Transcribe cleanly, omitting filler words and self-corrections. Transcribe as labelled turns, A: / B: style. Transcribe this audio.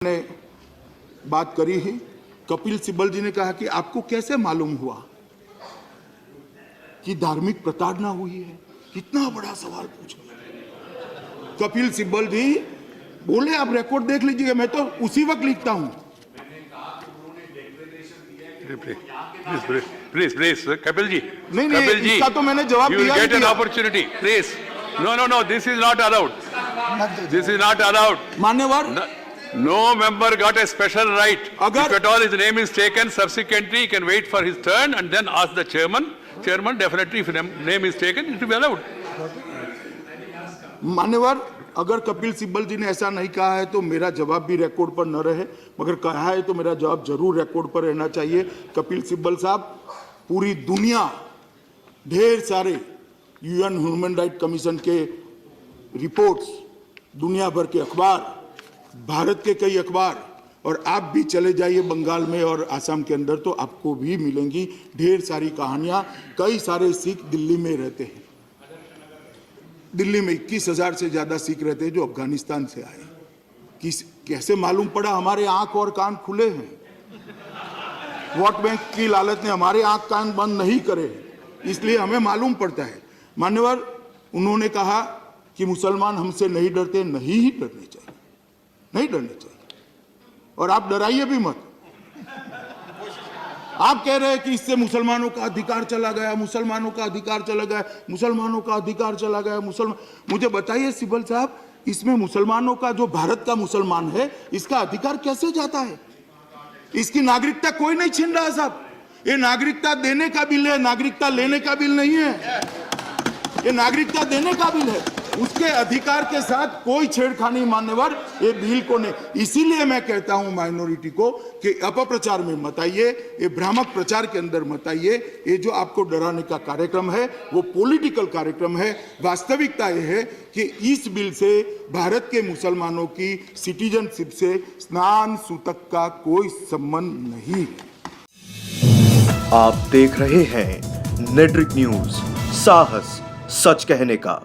A: ने बात करी है। कपिल सिब्बल जी ने कहा कि आपको कैसे मालूम हुआ कि धार्मिक प्रताड़ना हुई है। कितना बड़ा सवाल पूछा। कपिल सिब्बल जी बोले आप रिकॉर्ड देख लीजिएगा, मैं तो उसी वक्त लिखता हूं।
B: प्लीज कपिल जी,
A: नहीं
B: कपिल जी,
A: इसका तो मैंने जवाब दिया।
B: You will get an opportunity, please. No, this is not allowed. This is not allowed.
A: मान्यवर,
B: No member got a special right.
A: अगर
B: If at all his name is taken, subsequently he can wait for his turn and then ask the chairman. Chairman definitely, if name is taken, it will be allowed.
A: मान्यवर, अगर कपिल सिब्बल जी ने ऐसा नहीं कहा है तो मेरा जवाब भी रिकॉर्ड पर न रहे, मगर कहा है तो मेरा जवाब जरूर रिकॉर्ड पर रहना चाहिए। कपिल सिब्बल साहब, पूरी दुनिया, ढेर सारे यूएन ह्यूमन राइट कमीशन के रिपोर्ट्स, दुनिया भर के अखबार, भारत के कई अखबार, और आप भी चले जाइए बंगाल में और आसाम के अंदर तो आपको भी मिलेंगी ढेर सारी कहानियां। कई सारे सिख दिल्ली में रहते हैं। दिल्ली में 21,000 से ज्यादा सिख रहते हैं जो अफगानिस्तान से आए। कैसे मालूम पड़ा? हमारे आंख और कान खुले हैं। वोट बैंक की लालच ने हमारे आंख कान बंद नहीं करे, इसलिए हमें मालूम पड़ता है। मान्यवर, उन्होंने कहा कि मुसलमान हमसे नहीं डरते। नहीं ही डरने चाहिए, नहीं डरने चाहिए, और आप डराइए भी मत। आप कह रहे हैं कि इससे मुसलमानों का अधिकार चला गया, मुसलमानों का अधिकार चला गया, मुसलमानों का अधिकार चला गया। मुझे बताइए सिब्बल साहब, इसमें मुसलमानों का, जो भारत का मुसलमान है, इसका अधिकार कैसे जाता है? इसकी नागरिकता कोई नहीं छीन रहा साहब। ये नागरिकता देने का बिल है, नागरिकता लेने का बिल नहीं है। ये नागरिकता देने का बिल है। उसके अधिकार के साथ कोई छेड़खानी मान्यवर ये बिल को नहीं। इसीलिए मैं कहता हूं माइनॉरिटी को कि अपप्रचार में मत आइए, ये भ्रामक प्रचार के अंदर मत आइए। ये जो आपको डराने का कार्यक्रम है वो पॉलिटिकल कार्यक्रम है। वास्तविकता ये है कि इस बिल से भारत के मुसलमानों की सिटीजनशिप से स्नान सूतक का कोई संबंध नहीं है।
C: आप देख रहे हैं नेट्रिक न्यूज, साहस सच कहने का।